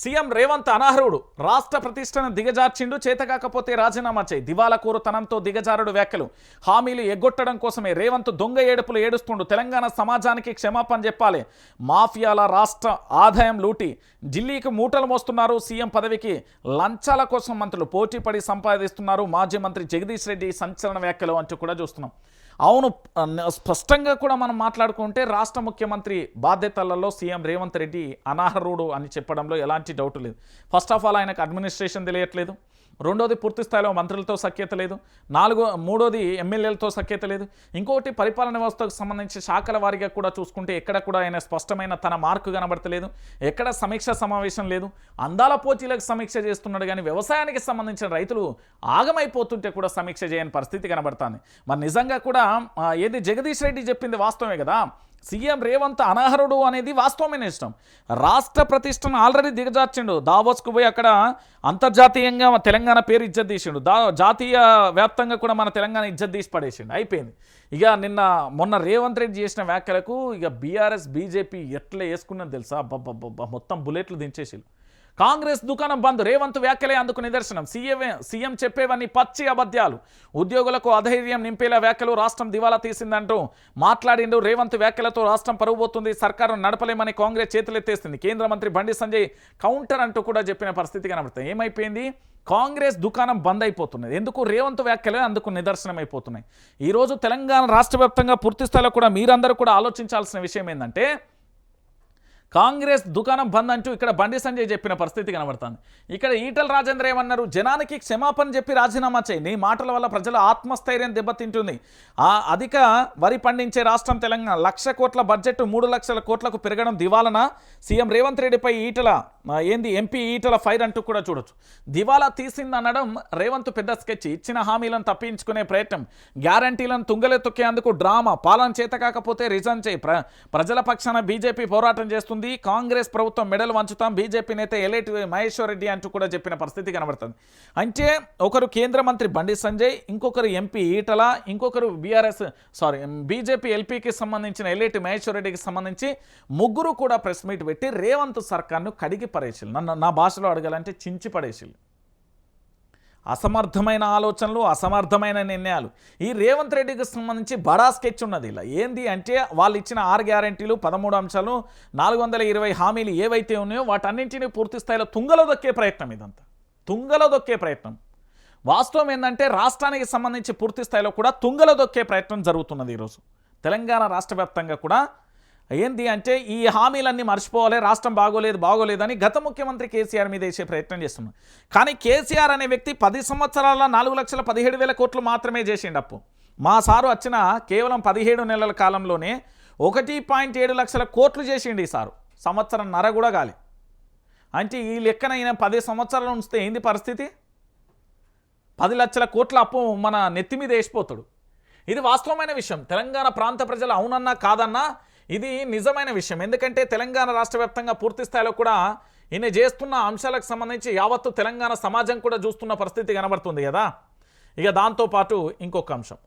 సీఎం రేవంత్ అనర్హుడు, రాష్ట్ర ప్రతిష్టను దిగజార్చిండు, చేతకాకపోతే రాజీనామా చేయి, దివాలా కోరుతనంతో దిగజారుడు వ్యాఖ్యలు, హామీలు ఎగ్గొట్టడం కోసమే రేవంత్ దొంగ ఏడుపులు ఏడుస్తుండు, తెలంగాణ సమాజానికి క్షమాపణ చెప్పాలి, మాఫియాల రాష్ట్ర ఆదాయం లూటి, ఢిల్లీకి మూటలు మోస్తున్నారు, సీఎం పదవికి లంచాల కోసం మంత్రులు పోటీపడి సంపాదిస్తున్నారు, మాజీ మంత్రి జగదీష్ రెడ్డి సంచలన వ్యాఖ్యలు అంటూ కూడా చూస్తున్నాం. అవును, స్పష్టంగా కూడా మనం మాట్లాడుకుంటే రాష్ట్ర ముఖ్యమంత్రి బాధ్యతలలో సీఎం రేవంత్ రెడ్డి అనర్హుడు అని చెప్పడంలో ఎలాంటి డౌట్ లేదు. ఫస్ట్ ఆఫ్ ఆల్ ఆయనకు అడ్మినిస్ట్రేషన్ తెలియట్లేదు, రెండోది పూర్తి స్థాయిలో మంత్రులతో సఖ్యత లేదు, మూడోది ఎమ్మెల్యేలతో సఖ్యత లేదు, ఇంకోటి పరిపాలన వ్యవస్థకు సంబంధించి శాఖల వారీగా కూడా చూసుకుంటే ఎక్కడ కూడా ఆయన స్పష్టమైన తన మార్కు కనబడతలేదు, ఎక్కడ సమీక్ష సమావేశం లేదు, అందాల పోటీలకు సమీక్ష చేస్తున్నాడు కానీ వ్యవసాయానికి సంబంధించిన రైతులు ఆగమైపోతుంటే కూడా సమీక్ష చేయని పరిస్థితి కనబడుతుంది. మరి నిజంగా కూడా జగదీష్ రెడ్డి చెప్పింది వాస్తవమే కదా. సీఎం రేవంత్ అనర్హుడు అనేది వాస్తవమైన ఇష్టం. రాష్ట్ర ప్రతిష్టను ఆల్రెడీ దిగజార్చిండు. దావోస్కు పోయి అక్కడ అంతర్జాతీయంగా తెలంగాణ పేరు ఇజ్జత్ తీసిండు, జాతీయ వ్యాప్తంగా కూడా మన తెలంగాణ ఇజ్జత్ తీసి పడేసిండు, అయిపోయింది. ఇక మొన్న రేవంత్ రెడ్డి చేసిన వ్యాఖ్యలకు ఇక బీఆర్ఎస్ బీజేపీ ఎట్లా వేసుకున్నది తెలుసా? మొత్తం బుల్లెట్లు దించేసిళ్ళు. కాంగ్రెస్ దుకాణం బంద్, రేవంత్ వ్యాఖ్యలే అందుకు నిదర్శనం, సీఎం చెప్పేవన్నీ పచ్చి అబద్ధాలు, ఉద్యోగులకు అధైర్యం నింపేలా వ్యాఖ్యలు, రాష్ట్రం దివాలా తీసిందంటూ మాట్లాడిండు. రేవంత్ వ్యాఖ్యలతో రాష్ట్రం పరువు పోతుంది, సర్కారు నడపలేమని కాంగ్రెస్ చేతులెత్తేస్తుంది, కేంద్ర మంత్రి బండి సంజయ్ కౌంటర్ అంటూ కూడా చెప్పిన పరిస్థితి కనబడుతుంది. ఏమైపోయింది? కాంగ్రెస్ దుకాణం బంద్ అయిపోతున్నది. ఎందుకు? రేవంత్ వ్యాఖ్యలే అందుకు నిదర్శనం అయిపోతున్నాయి. ఈరోజు తెలంగాణ రాష్ట్ర వ్యాప్తంగా పూర్తి స్థాయిలో కూడా మీరందరూ కూడా ఆలోచించాల్సిన విషయం ఏంటంటే కాంగ్రెస్ దుకాణం బంద్ అంటూ ఇక్కడ బండి సంజయ్ చెప్పిన పరిస్థితి కనబడుతుంది. ఇక్కడ ఈటల రాజేంద్ర ఏమన్నారు? జనానికి క్షమాపణ చెప్పి రాజీనామా చేయి, నీ మాటల వల్ల ప్రజల ఆత్మస్థైర్యం దెబ్బతింటుంది, అధిక వరి పండించే రాష్ట్రం తెలంగాణ, 1,00,000 కోట్ల బడ్జెట్ 3 లక్షల కోట్లకు పెరగడం దివాలన, సీఎం రేవంత్ రెడ్డిపై ఈటల ఎంపీ ఈటల ఫైర్ అంటూ కూడా చూడొచ్చు. దివాలా తీసిందనడం రేవంత్ పెద్ద స్కెచ్, ఇచ్చిన హామీలను తప్పించుకునే ప్రయత్నం, గ్యారంటీలను తుంగలే తొక్కేందుకు డ్రామా, పాలన చేత కాకపోతే రిజైన్ చేయి, ప్రజల పక్షాన బీజేపీ పోరాటం చేస్తుంది, చేస్తుంది, కాంగ్రెస్ ప్రభుత్వం మెడలు వంచుతాం, బీజేపీ నేత ఎలేటి మహేశ్వర్ రెడ్డి అంటూ కూడా చెప్పిన పరిస్థితి కనబడుతుంది. అంటే ఒకరు కేంద్ర మంత్రి బండి సంజయ్, ఇంకొకరు ఎంపీ ఈటల, ఇంకొకరు బీజేపీ ఎల్పీకి సంబంధించిన ఎలేటి మహేశ్వర్ రెడ్డికి సంబంధించి ముగ్గురు కూడా ప్రెస్ మీట్ పెట్టి రేవంత్ సర్కార్ను కడిగి పడేసిల్లు. నా భాషలో అడగాలంటే చించి పడేసిల్లు. అసమర్థమైన ఆలోచనలు, అసమర్థమైన నిర్ణయాలు. ఈ రేవంత్ రెడ్డికి సంబంధించి బడా స్కెచ్ ఉన్నది. ఇలా ఏంది అంటే వాళ్ళు ఇచ్చిన 6 గ్యారెంటీలు, 13 అంశాలు, 420 హామీలు ఏవైతే ఉన్నాయో వాటన్నింటినీ పూర్తి స్థాయిలో తుంగలో దొక్కే ప్రయత్నం. ఇదంతా తుంగలో దొక్కే ప్రయత్నం. వాస్తవం ఏంటంటే రాష్ట్రానికి సంబంధించి పూర్తి స్థాయిలో కూడా తుంగలో దొక్కే ప్రయత్నం జరుగుతున్నది. ఈరోజు తెలంగాణ రాష్ట్ర వ్యాప్తంగా కూడా ఏంది అంటే ఈ హామీలన్నీ మర్చిపోవాలి, రాష్ట్రం బాగోలేదని గత ముఖ్యమంత్రి కేసీఆర్ మీద వేసే ప్రయత్నం చేస్తున్నాం. కానీ కేసీఆర్ అనే వ్యక్తి 10 సంవత్సరాల 4,17,000 కోట్లు మాత్రమే చేసిండు అప్పు. మా సారు వచ్చిన కేవలం 17 నెలల కాలంలోనే 1.7 లక్షల కోట్లు చేసిండు ఈ సారు. సంవత్సరంన్నర కూడా కాలి. అంటే ఈ లెక్కన ఈయన 10 సంవత్సరాలు ఉంచితే ఏంది పరిస్థితి? 10 లక్షల కోట్ల అప్పు మన నెత్తి మీద వేసిపోతాడు. ఇది వాస్తవమైన విషయం. తెలంగాణ ప్రాంత ప్రజలు అవునన్నా కాదన్నా ఇది నిజమైన విషయం. ఎందుకంటే తెలంగాణ రాష్ట్ర వ్యాప్తంగా పూర్తి స్థాయిలో కూడా ఈయన చేస్తున్న అంశాలకు సంబంధించి యావత్తు తెలంగాణ సమాజం కూడా చూస్తున్న పరిస్థితి కనబడుతుంది కదా. ఇక దాంతోపాటు ఇంకొక అంశం,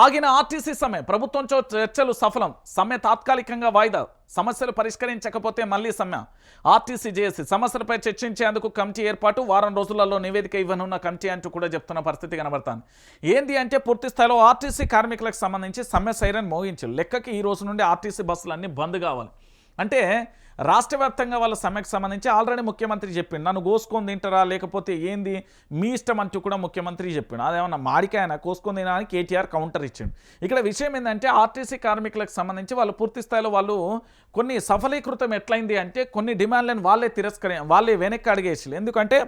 ఆగిన ఆర్టీసీ సమ్మె, ప్రభుత్వంతో చర్చలు సఫలం, సమ్మె తాత్కాలికంగా వాయిదా, సమస్యలు పరిష్కరించకపోతే మళ్లీ సమ్మె. ఆర్టీసీ జేఏసీ సమస్యలపై చర్చించేందుకు కమిటీ ఏర్పాటు, వారం రోజులలో నివేదిక ఇవ్వనున్న కమిటీ అంటూ కూడా చెప్తున్న పరిస్థితి కనబడుతుంది. ఏంది అంటే పూర్తి స్థాయిలో ఆర్టీసీ కార్మికులకు సంబంధించి సమ్మె సైరన్ మోగించారు. లెక్కకి ఈ రోజు నుండి ఆర్టీసీ బస్సులన్నీ బంద్ కావాలి. అంటే రాష్ట్ర వ్యాప్తంగా వాళ్ళ సమ్మెకు సంబంధించి ఆల్రెడీ ముఖ్యమంత్రి చెప్పిండు, నన్ను కోసుకొని తింటారా లేకపోతే ఏంది మీ ఇష్టం అంటూ కూడా ముఖ్యమంత్రి చెప్పిండు. అదేమన్నా మాడికాయన కోసుకొని తినడానికి కేటీఆర్ కౌంటర్ ఇచ్చిండు. ఇక్కడ విషయం ఏంటంటే ఆర్టీసీ కార్మికులకు సంబంధించి వాళ్ళు పూర్తి స్థాయిలో వాళ్ళు కొన్ని సఫలీకృతం ఎట్లయింది అంటే కొన్ని డిమాండ్లను వాళ్ళే వెనక్కి అడిగేసి. ఎందుకంటే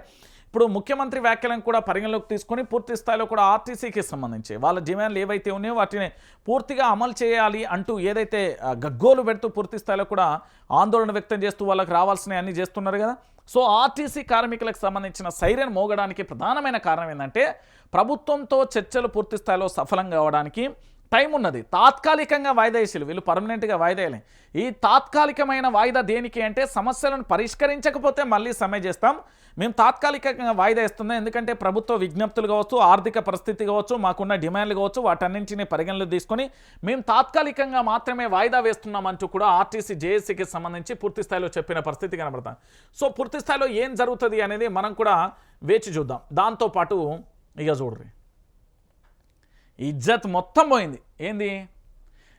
ఇప్పుడు ముఖ్యమంత్రి వ్యాఖ్యలను కూడా పరిగణలోకి తీసుకొని పూర్తి స్థాయిలో కూడా ఆర్టీసీకి సంబంధించి వాళ్ళ డిమాండ్లు ఏవైతే ఉన్నాయో వాటిని పూర్తిగా అమలు చేయాలి అంటూ ఏదైతే గగ్గోలు పెడుతూ పూర్తి స్థాయిలో కూడా ఆందోళన వ్యక్తం చేస్తూ వాళ్ళకి రావాల్సినవి అన్నీ చేస్తున్నారు కదా. సో ఆర్టీసీ కార్మికులకు సంబంధించిన సైరన్ మోగడానికి ప్రధానమైన కారణం ఏంటంటే ప్రభుత్వంతో చర్చలు పూర్తి స్థాయిలో సఫలం కావడానికి టైం ఉన్నది. తాత్కాలికంగా వాయిదా వేసారు, వీళ్ళు పర్మనెంట్గా వాయిదా వేయలేం. ఈ తాత్కాలికమైన వాయిదా దేనికి అంటే సమస్యలను పరిష్కరించకపోతే మళ్ళీ సమ్మె చేస్తాం, మేము తాత్కాలికంగా వాయిదా ఇస్తున్నాం. ఎందుకంటే ప్రభుత్వ విజ్ఞప్తులు కావచ్చు, ఆర్థిక పరిస్థితి కావచ్చు, మాకున్న డిమాండ్లు కావచ్చు, వాటన్నింటినీ పరిగణలో తీసుకొని మేము తాత్కాలికంగా మాత్రమే వాయిదా వేస్తున్నామంటూ కూడా ఆర్టీసీ జేఏసీకి సంబంధించి పూర్తి స్థాయిలో చెప్పిన పరిస్థితి కనబడుతుంది. సో పూర్తి స్థాయిలో ఏం జరుగుతుంది అనేది మనం కూడా వేచి చూద్దాం. దాంతోపాటు ఇక చూడ్రి, ఇజ్జత్ మొత్తం పోయింది. ఏంది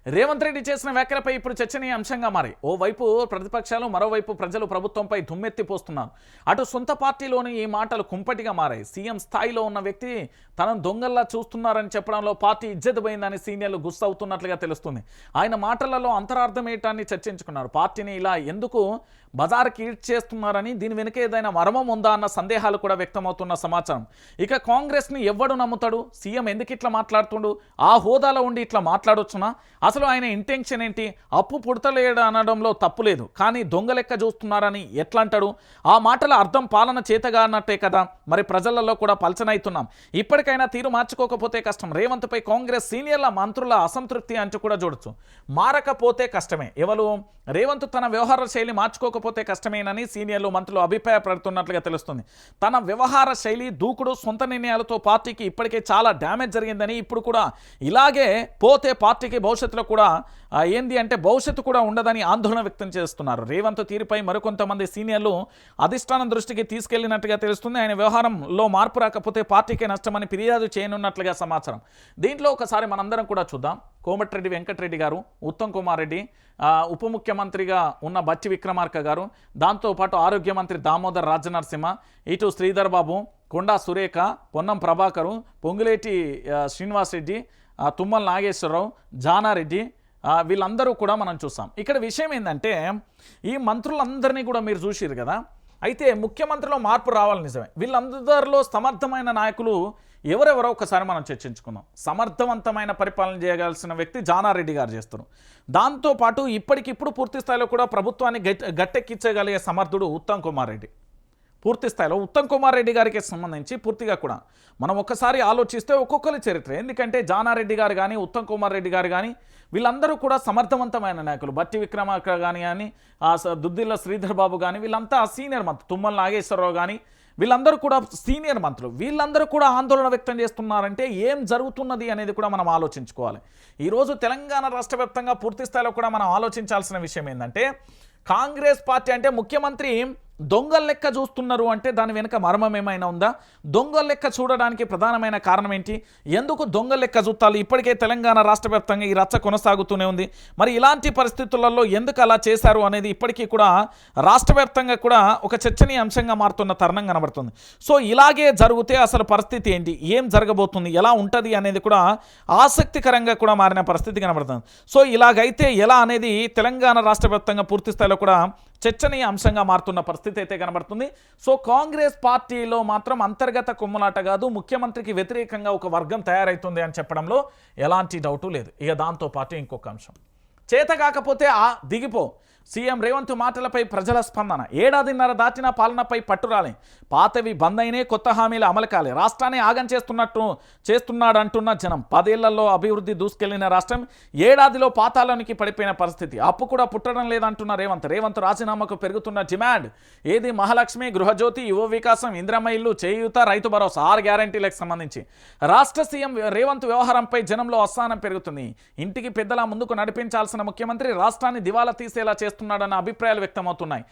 రేవంత్ రెడ్డి చేసిన వ్యాఖ్యలపై ఇప్పుడు చర్చనీయాంశంగా మారాయి. ఓవైపు ప్రతిపక్షాలు, మరోవైపు ప్రజలు ప్రభుత్వంపై దుమ్మెత్తిపోస్తున్నారు. అటు సొంత పార్టీలోని ఈ మాటలు కుంపటిగా మారాయి. సీఎం స్థాయిలో ఉన్న వ్యక్తి తనను దొంగల్లా చూస్తున్నారని చెప్పడంలో పార్టీ ఇజ్జత్ పోయిందని సీనియర్లు గుస్తవుతున్నట్లుగా తెలుస్తుంది. ఆయన మాటలలో అంతరార్థం ఏంటని చర్చించుకున్నారు. పార్టీని ఇలా ఎందుకు బజార్కి ఈడ్ చేస్తున్నారని, దీని వెనుక ఏదైనా మర్మం ఉందా అన్న సందేహాలు కూడా వ్యక్తమవుతున్న సమాచారం. ఇక కాంగ్రెస్ని ఎవ్వడు నమ్ముతాడు? సీఎం ఎందుకు ఇట్లా మాట్లాడుతుండు? ఆ హోదాలో ఉండి ఇట్లా మాట్లాడొచ్చునా? అసలు ఆయన ఇంటెన్షన్ ఏంటి? అప్పు పుడతలేడు అనడంలో తప్పు లేదు, కానీ దొంగ లెక్క చూస్తున్నారని ఎట్లా అంటాడు? ఆ మాటల అర్థం పాలన చేతగా అన్నట్టే కదా. మరి ప్రజలలో కూడా పలచనైతున్నాం. ఇప్పటికైనా తీరు మార్చుకోకపోతే కష్టం. రేవంత్పై కాంగ్రెస్ సీనియర్ల మంత్రుల అసంతృప్తి అంటూ కూడా చూడొచ్చు. మారకపోతే కష్టమే. ఎవరు రేవంత్ తన వ్యవహార శైలి మార్చుకోకపోతే కష్టమేనని సీనియర్లు, మంత్రులు అభిప్రాయపడుతున్నట్లుగా తెలుస్తుంది. తన వ్యవహార శైలి, దూకుడు, సొంత నిర్ణయాలతో పార్టీకి ఇప్పటికే చాలా డ్యామేజ్ జరిగిందని, ఇప్పుడు కూడా ఇలాగే పోతే పార్టీకి భవిష్యత్తులో కూడా ఏంది అంటే భవిష్యత్తు కూడా ఉండదని ఆందోళన వ్యక్తం చేస్తున్నారు. రేవంత్ తీరుపై మరికొంతమంది సీనియర్లు అధిష్టానం దృష్టికి తీసుకెళ్లినట్టుగా తెలుస్తుంది. ఆయన వ్యవహారంలో మార్పు రాకపోతే పార్టీకే నష్టమని ఫిర్యాదు చేయనున్నట్లుగా సమాచారం. దీంట్లో ఒకసారి మనందరం కూడా చూద్దాం. కోమటిరెడ్డి వెంకటరెడ్డి గారు, ఉత్తమ్ కుమార్ రెడ్డి, ఉప ముఖ్యమంత్రిగా ఉన్న బచ్చి విక్రమార్క గారు, దాంతోపాటు ఆరోగ్య మంత్రి దామోదర్ రాజనరసింహ, ఇటు శ్రీధర్ బాబు, కొండా సురేఖ, పొన్నం ప్రభాకరు, పొంగులేటి శ్రీనివాసరెడ్డి, తుమ్మల నాగేశ్వరరావు, జానారెడ్డి, వీళ్ళందరూ కూడా మనం చూసాం. ఇక్కడ విషయం ఏంటంటే ఈ మంత్రులందరినీ కూడా మీరు చూసిరు కదా. అయితే ముఖ్యమంత్రిలో మార్పు రావాలి నిజమే. వీళ్ళందరిలో సమర్థమైన నాయకులు ఎవరెవరో ఒకసారి మనం చర్చించుకుందాం. సమర్థవంతమైన పరిపాలన చేయగలిసిన వ్యక్తి జానారెడ్డి గారు చేస్తారు. దాంతోపాటు ఇప్పటికిప్పుడు పూర్తి స్థాయిలో కూడా ప్రభుత్వాన్ని గట్టెక్కించగలిగే సమర్థుడు ఉత్తమ్ కుమార్ రెడ్డి. పూర్తి స్థాయిలో ఉత్తమ్ కుమార్ రెడ్డి గారికి సంబంధించి పూర్తిగా కూడా మనం ఒక్కసారి ఆలోచిస్తే ఒక్కొక్కరి చరిత్ర, ఎందుకంటే జానారెడ్డి గారు కానీ ఉత్తమ్ కుమార్ రెడ్డి గారు కానీ వీళ్ళందరూ కూడా సమర్థవంతమైన నాయకులు. బట్టి విక్రమార్క కానీ దుద్దిల్ల శ్రీధర్ బాబు కానీ వీళ్ళంతా సీనియర్ మంత్రులు, తుమ్మల నాగేశ్వరరావు కానీ వీళ్ళందరూ కూడా సీనియర్ మంత్రులు. వీళ్ళందరూ కూడా ఆందోళన వ్యక్తం చేస్తున్నారంటే ఏం జరుగుతున్నది అనేది కూడా మనం ఆలోచించుకోవాలి. ఈరోజు తెలంగాణ రాష్ట్ర వ్యాప్తంగా పూర్తి స్థాయిలో కూడా మనం ఆలోచించాల్సిన విషయం ఏంటంటే, కాంగ్రెస్ పార్టీ అంటే ముఖ్యమంత్రి దొంగల లెక్క చూస్తున్నారు అంటే దాని వెనుక మర్మం ఏమైనా ఉందా? దొంగల లెక్క చూడడానికి ప్రధానమైన కారణం ఏంటి? ఎందుకు దొంగల లెక్క చూస్తాలు? ఇప్పటికే తెలంగాణ రాష్ట్ర వ్యాప్తంగా ఈ రచ్చ కొనసాగుతూనే ఉంది. మరి ఇలాంటి పరిస్థితులలో ఎందుకు అలా చేశారు అనేది ఇప్పటికీ కూడా రాష్ట్ర వ్యాప్తంగా కూడా ఒక చర్చనీయాంశంగా మారుతున్న తరుణం కనబడుతుంది. సో ఇలాగే జరిగితే అసలు పరిస్థితి ఏంటి, ఏం జరగబోతుంది, ఎలా ఉంటుంది అనేది కూడా ఆసక్తికరంగా కూడా మారిన పరిస్థితి కనబడుతుంది. సో ఇలాగైతే ఎలా అనేది తెలంగాణ రాష్ట్ర వ్యాప్తంగా పూర్తి స్థాయిలో కూడా చర్చనీయ అంశంగా మారుతున్న పరిస్థితి అయితే కనబడుతుంది. సో కాంగ్రెస్ పార్టీలో మాత్రం అంతర్గత కుమ్మలాట కాదు, ముఖ్యమంత్రికి వ్యతిరేకంగా ఒక వర్గం తయారవుతుంది అని చెప్పడంలో ఎలాంటి డౌటు లేదు. ఇక దాంతోపాటు ఇంకొక అంశం, చేత కాకపోతే దిగిపో. సీఎం రేవంత్ మాటలపై ప్రజల స్పందన. ఏడాదిన్నర దాటిన పాలనపై పట్టురాలి, పాతవి బంద్ అయినే, కొత్త హామీలు అమలు కాలే, రాష్ట్రాన్ని ఆగం చేస్తున్నాడంటున్న జనం. 10 ఏళ్లలో అభివృద్ధి దూసుకెళ్లిన రాష్ట్రం ఏడాదిలో పాతాళానికి పడిపోయిన పరిస్థితి. అప్పు కూడా పుట్టడం లేదంటున్న రేవంత్ రాజీనామాకు పెరుగుతున్న డిమాండ్. ఏది మహాలక్ష్మి, గృహజ్యోతి, యువ వికాసం, ఇందిరమ్మ ఇల్లు, చేయూత, రైతు భరోసా 6 గ్యారంటీలకు సంబంధించి రాష్ట్ర సీఎం రేవంత్ వ్యవహారంపై జనంలో అసహనం పెరుగుతుంది. ఇంటికి పెద్దలా ముందుకు నడిపించాల్సిన ముఖ్యమంత్రి రాష్ట్రాన్ని దివాలా తీసేలా చేస్తున్నాడన్న అభిప్రాయాలు వ్యక్తమవుతున్నాయి.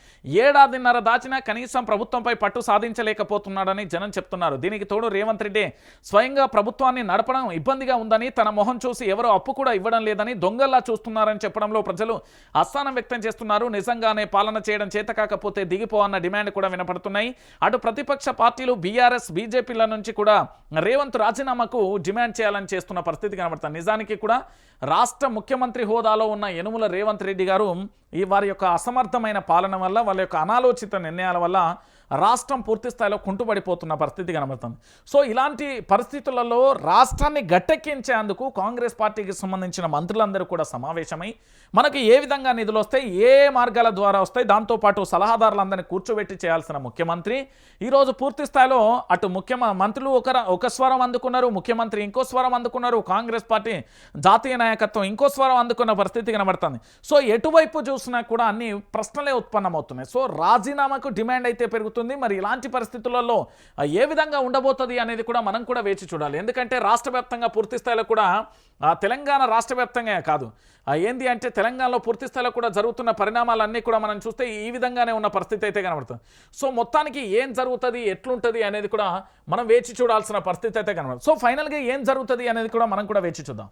ఏడాదిన్నర దాచినా కనీసం ప్రభుత్వంపై పట్టు సాధించలేకపోతున్నాడని జనం చెప్తున్నారు. దీనికి తోడు రేవంత్ రెడ్డి స్వయంగా ప్రభుత్వాన్ని నడపడం ఇబ్బందిగా ఉందని, తన మొహం చూసి ఎవరో అప్పు కూడా ఇవ్వడం లేదని దొంగల్లా చూస్తున్నారని చెప్పడంలో ప్రజలు అసహనం వ్యక్తం చేస్తున్నారు. నిజంగానే పాలన చేయడం చేత కాకపోతే దిగిపో అన్న డిమాండ్ కూడా వినపడుతున్నాయి. అటు ప్రతిపక్ష పార్టీలు బీఆర్ఎస్, బీజేపీల నుంచి కూడా రేవంత్ రాజీనామాకు డిమాండ్ చేయాలని చేస్తున్న పరిస్థితి కనబడుతుంది. నిజానికి కూడా రాష్ట్ర ముఖ్యమంత్రి హోదాలో ఉన్న యనుమల రేవంత్ రెడ్డి గారు వారి యొక్క అసమర్థమైన పాలన వల్ల, వాళ్ళ యొక్క అనాలోచిత నిర్ణయాల వల్ల రాష్ట్రం పూర్తి స్థాయిలో కుంటుపడిపోతున్న పరిస్థితి కనబడుతుంది. సో ఇలాంటి పరిస్థితులలో రాష్ట్రాన్ని గట్టెక్కించేందుకు కాంగ్రెస్ పార్టీకి సంబంధించిన మంత్రులందరూ కూడా సమావేశమై మనకి ఏ విధంగా నిధులు వస్తాయి, ఏ మార్గాల ద్వారా వస్తాయి, దాంతోపాటు సలహాదారులందరినీ కూర్చోబెట్టి చేయాల్సిన ముఖ్యమంత్రి ఈరోజు పూర్తి స్థాయిలో అటు మంత్రులు ఒక స్వరం అందుకున్నారు, ముఖ్యమంత్రి ఇంకో స్వరం అందుకున్నారు, కాంగ్రెస్ పార్టీ జాతీయ నాయకత్వం ఇంకో స్వరం అందుకున్న పరిస్థితి కనబడుతుంది. సో ఎటువైపు చూసినా కూడా అన్ని ప్రశ్నలే ఉత్పన్నమవుతున్నాయి. సో రాజీనామాకు డిమాండ్ అయితే పెరుగుతుంది. మరి ఇలాంటి పరిస్థితులలో ఏ విధంగా ఉండబోతుంది అనేది కూడా మనం కూడా వేచి చూడాలి. ఎందుకంటే రాష్ట్ర వ్యాప్తంగా పూర్తి స్థాయిలో కూడా తెలంగాణ రాష్ట్ర వ్యాప్తంగా కాదు, ఏంది అంటే తెలంగాణలో పూర్తి స్థాయిలో కూడా జరుగుతున్న పరిణామాలన్నీ కూడా మనం చూస్తే ఈ విధంగానే ఉన్న పరిస్థితి అయితే కనబడుతుంది. సో మొత్తానికి ఏం జరుగుతుంది, ఎట్లుంటుంది అనేది కూడా మనం వేచి చూడాల్సిన పరిస్థితి అయితే కనబడుతుంది. సో ఫైనల్గా ఏం జరుగుతుంది అనేది కూడా మనం కూడా వేచి చూద్దాం.